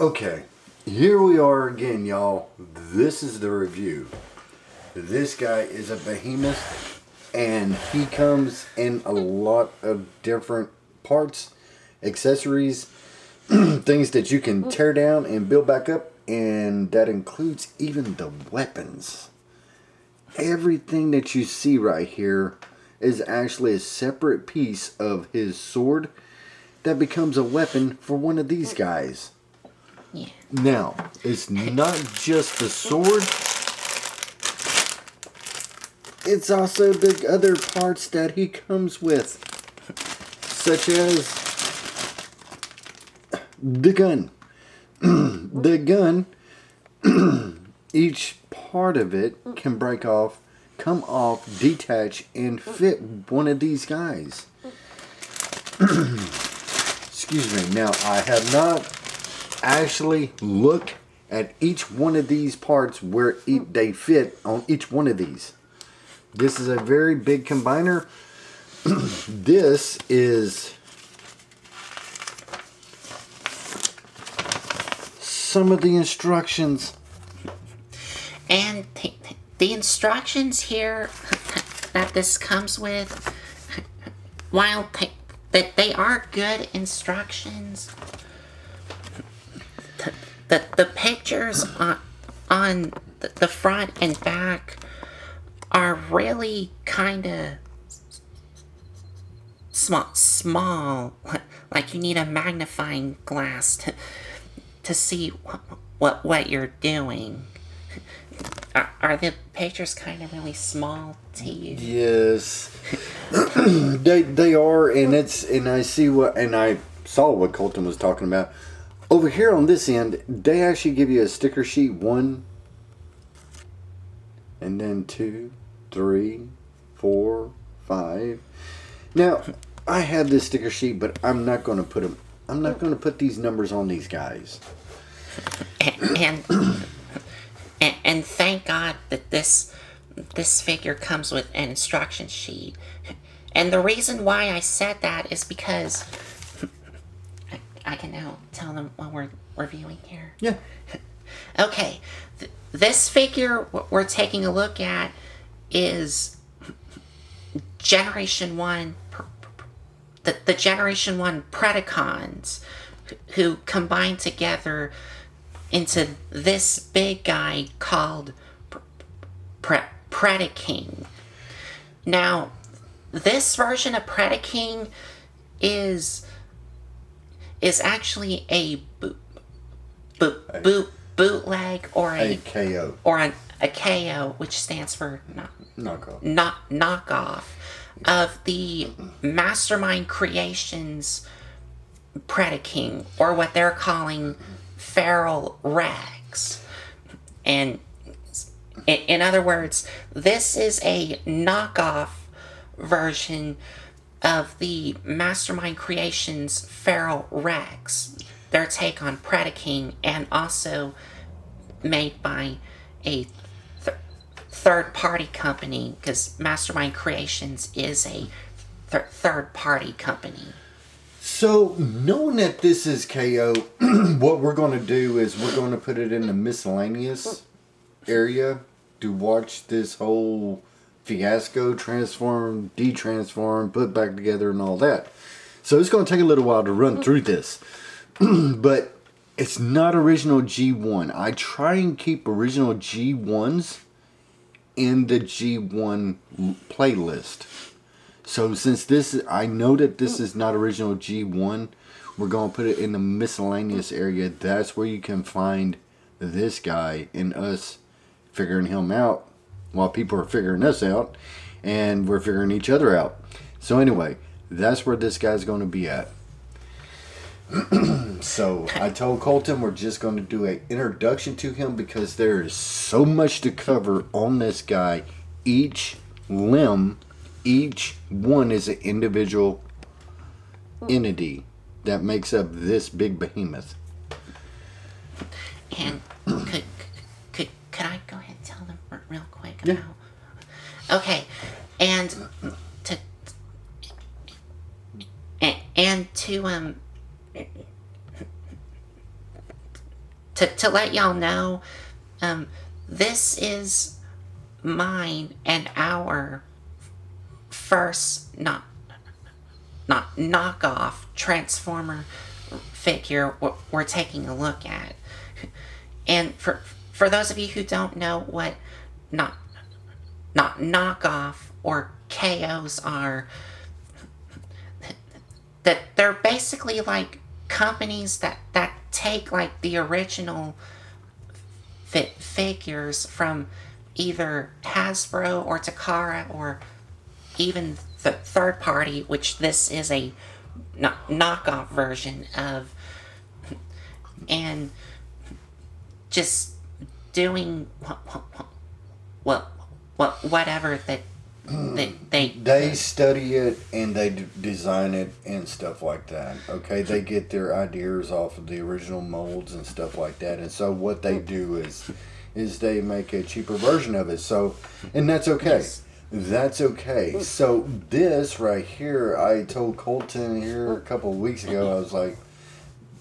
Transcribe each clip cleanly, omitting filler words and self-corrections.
Okay, here we are again, y'all. This is the review. This guy is a behemoth, and he comes in a lot of different parts, accessories, things that you can tear down and build back up, and that includes even the weapons. Everything that you see right here is actually a separate piece of his sword that becomes a weapon for one of these guys. Yeah. Now, it's not just the sword. It's also the other parts that he comes with. Such as the gun. The gun, each part of it can break off, come off, detach, and fit one of these guys. Excuse me. Now, I have not actually looked at each one of these parts where they fit on each one of these. This is a very big combiner. This is some of the instructions. And the instructions here that this comes with, while they are good instructions, the pictures on the front and back are really kind of small. Like you need a magnifying glass to see what you're doing. Are the pictures kind of really small to you? Yes, they are, and I saw what Colton was talking about. Over here on this end, they actually give you a sticker sheet 1, and then 2, 3, 4, 5. Now, I have this sticker sheet, but I'm not going to put them. I'm not going to put these numbers on these guys. And thank God that this figure comes with an instruction sheet. And the reason why I said that is because I can now tell them what we're reviewing here. Yeah. Okay, this figure we're taking a look at is Generation 1, the Generation 1 Predacons, who combine together into this big guy called Predaking. Now, this version of Predaking is actually a bootleg or a KO or a KO, which stands for knockoff of the Mastermind Creations Predaking, or what they're calling Feral Rags. And in other words, this is a knockoff version of the Mastermind Creations Feral Rags, their take on Predaking, and also made by a third-party company, because Mastermind Creations is a third-party company. So, knowing that this is KO, what we're going to do is we're going to put it in the miscellaneous area to watch this whole fiasco, transform, detransform, put back together, and all that. So it's going to take a little while to run through this. But it's not original G1. I try and keep original G1s in the G1 playlist. So since I know that this is not original G1, we're going to put it in the miscellaneous area. That's where you can find this guy and us figuring him out while people are figuring us out, and we're figuring each other out. So anyway, that's where this guy's going to be at. So I told Colton we're just going to do an introduction to him because there is so much to cover on this guy. Each limb, each one is an individual entity that makes up this big behemoth. And could I go ahead and tell them real quick? Yeah. Okay, and to let y'all know, this is mine and our first not knockoff Transformer figure we're taking a look at. And for those of you who don't know what not knockoff or KOs are, that they're basically like companies that take like the original figures from either Hasbro or Takara or even the third party, which this is a knockoff version of, and just doing whatever that they study it and they design it and stuff like that. Okay, they get their ideas off of the original molds and stuff like that, and so what they do is they make a cheaper version of it. So, and that's okay. Yes. That's okay. So this right here, I told Colton here a couple of weeks ago, I was like,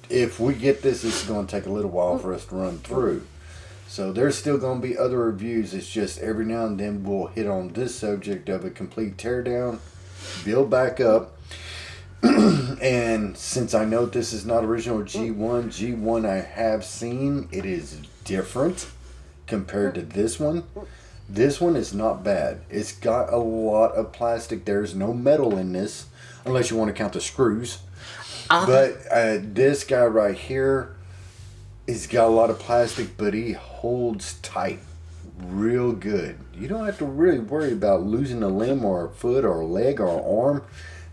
if we get this is going to take a little while for us to run through. So there's still going to be other reviews. It's just every now and then we'll hit on this subject of a complete teardown, build back up. And since I know this is not original G1 I have seen, it is different compared to this one. This one is not bad. It's got a lot of plastic. There's no metal in this, unless you want to count the screws. But this guy right here, he's got a lot of plastic, but he holds tight real good. You don't have to really worry about losing a limb or a foot or a leg or an arm.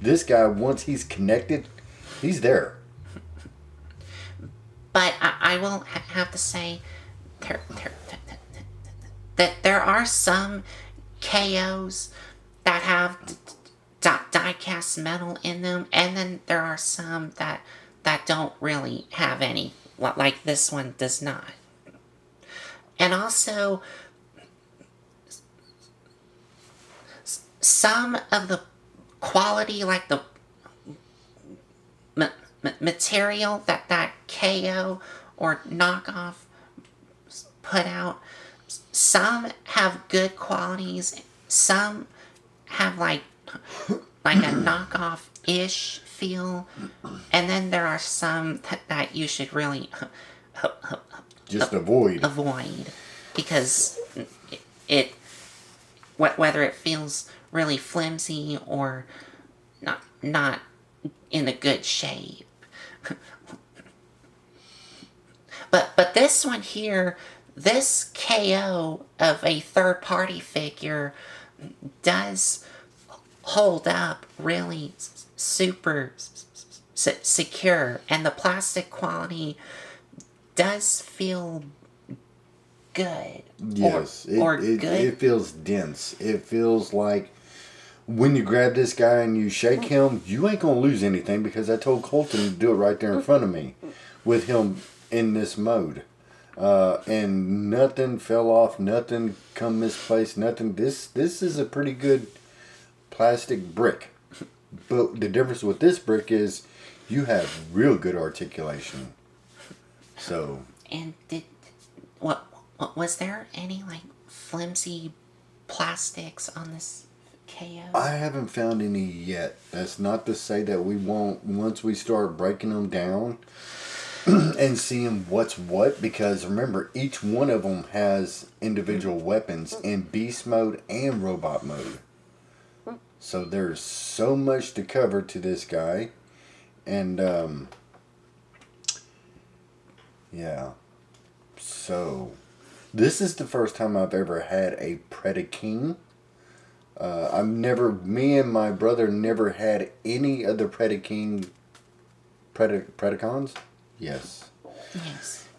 This guy, once he's connected, he's there. But I will have to say that there are some KOs that have die-cast metal in them, and then there are some that don't really have any, like this one does not. And also, some of the quality, like the material that KO or knockoff put out, some have good qualities, some have like a knockoff-ish feel, and then there are some that you should really just avoid because it whether it feels really flimsy or not in a good shape. But this one here, this KO of a third party figure does hold up really super secure, and the plastic quality does feel good. Yes, good. It feels dense. It feels like when you grab this guy and you shake him, you ain't gonna lose anything, because I told Colton to do it right there in front of me with him in this mode. And nothing fell off, nothing come misplaced, nothing. This is a pretty good plastic brick. But the difference with this brick is you have real good articulation. So. And what was there any like flimsy plastics on this KO? I haven't found any yet. That's not to say that we won't once we start breaking them down and seeing what's what, because remember, each one of them has individual weapons in beast mode and robot mode. So there's so much to cover to this guy. And yeah. So this is the first time I've ever had a Predaking. Me and my brother never had any of the Predakings. Yes.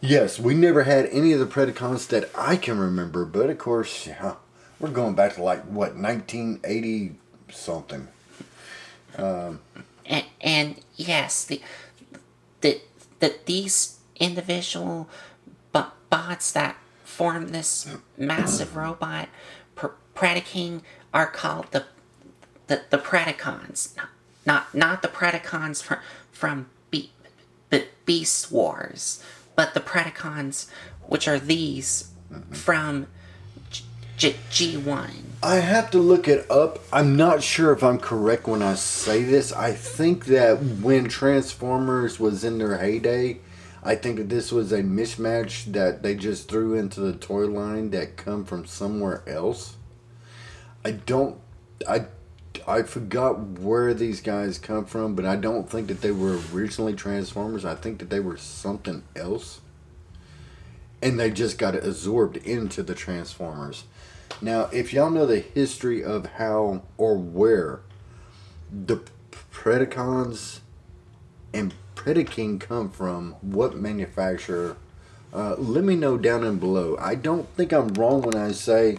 Yes, we never had any of the Predacons that I can remember, but of course, yeah, we're going back to like, what, 1980 something. And yes, these individual bots that form this massive robot Predaking are called the Predacons, not the Predacons from Beast Wars, but the Predacons, which are these from G1. I have to look it up. I'm not sure if I'm correct when I say this. I think that when Transformers was in their heyday, I think that this was a mismatch that they just threw into the toy line that come from somewhere else. I forgot where these guys come from, but I don't think that they were originally Transformers. I think that they were something else. And they just got absorbed into the Transformers. Now, if y'all know the history of how or where the Predacons and Predaking come from, what manufacturer, let me know down in below. I don't think I'm wrong when I say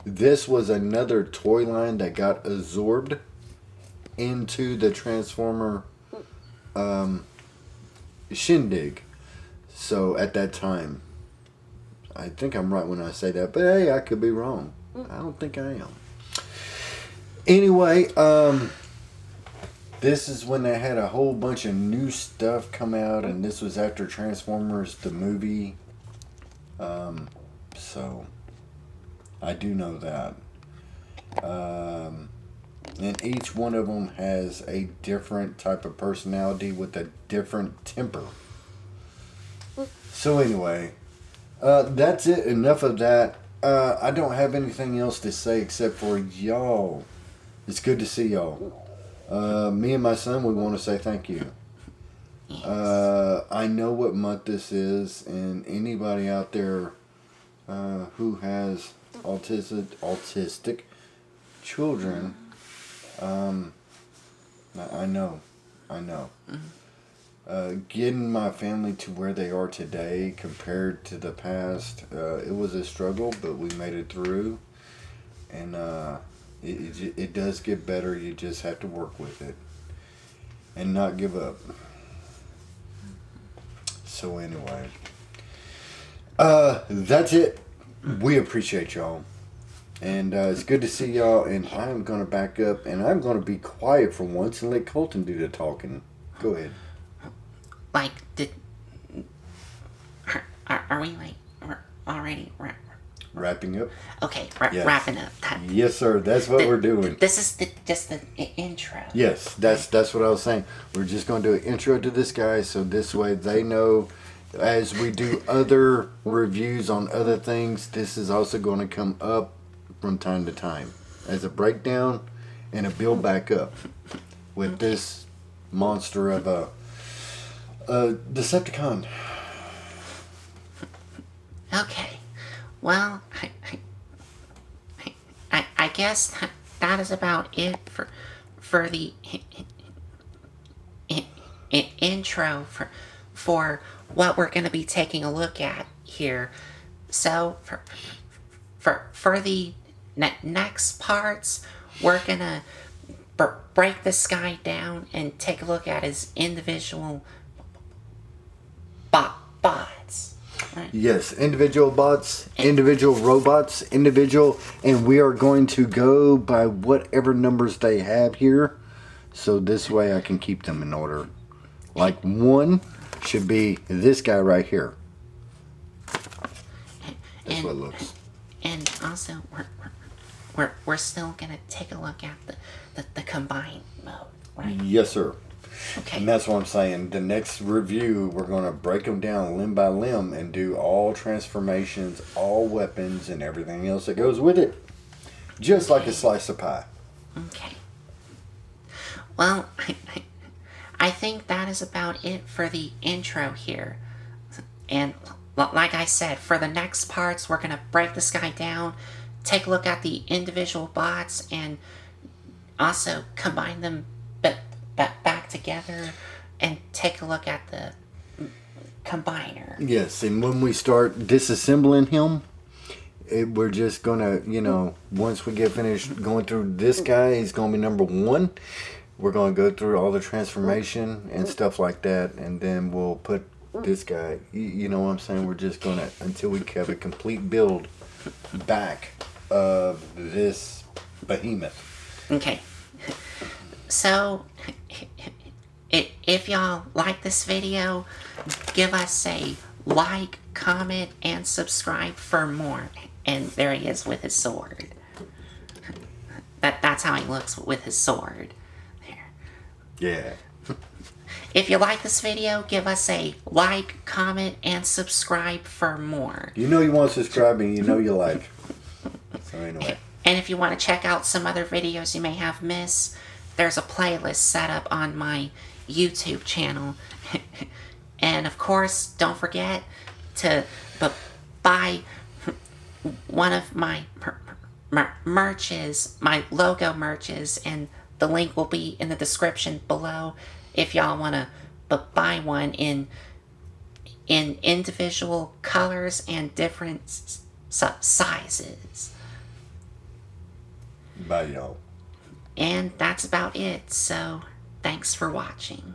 this was another toy line that got absorbed into the Transformer shindig. So at that time, I think I'm right when I say that, but hey, I could be wrong. I don't think I am. Anyway, this is when they had a whole bunch of new stuff come out, and this was after Transformers the movie. So I do know that. And each one of them has a different type of personality with a different temper. So anyway, that's it. Enough of that. I don't have anything else to say except for y'all. It's good to see y'all. Me and my son, we want to say thank you. I know what month this is, and anybody out there who has autistic children, I know. Getting my family to where they are today compared to the past, it was a struggle, but we made it through, and it does get better. You just have to work with it and not give up. So anyway, that's it. We appreciate y'all, and it's good to see y'all, and I'm going to back up, and I'm going to be quiet for once and let Colton do the talking. Go ahead. Like, are we like already Wrapping up? Okay, Yes. wrapping up. Yes, sir. That's what we're doing. This is just the intro. Yes, that's what I was saying. We're just going to do an intro to this guy, so this way they know as we do other reviews on other things, this is also going to come up from time to time as a breakdown and a build back up with this monster of a Decepticon. Okay, well, I guess that is about it for the intro for what we're going to be taking a look at here. So for the next parts, we're going to break this guy down and take a look at his individual bots. Right. Yes, individual bots, individual robots, and we are going to go by whatever numbers they have here. So this way I can keep them in order. Like 1 should be this guy right here. That's what it looks. And also, we're still gonna take a look at the combined mode, right? Yes, sir. Okay. And that's what I'm saying. The next review, we're going to break them down limb by limb and do all transformations, all weapons, and everything else that goes with it. Just like a slice of pie. Okay. Well, I think that is about it for the intro here. And like I said, for the next parts, we're going to break this guy down, take a look at the individual bots, and also combine them back together and take a look at the combiner. Yes, and when we start disassembling him, we're just going to, once we get finished going through this guy, he's going to be number 1. We're going to go through all the transformation and stuff like that, and then we'll put this guy, you know what I'm saying? We're just going to, until we have a complete build back of this behemoth. Okay. So, if y'all like this video, give us a like, comment, and subscribe for more. And there he is with his sword. That's how he looks with his sword. There. Yeah. If you like this video, give us a like, comment, and subscribe for more. You know you want to subscribe and you know you like. So anyway. And if you want to check out some other videos you may have missed, there's a playlist set up on my YouTube channel. And of course, don't forget to buy one of my merches, my logo merches, and the link will be in the description below if y'all want to buy one in individual colors and different sizes. Bye, y'all. And that's about it, so thanks for watching.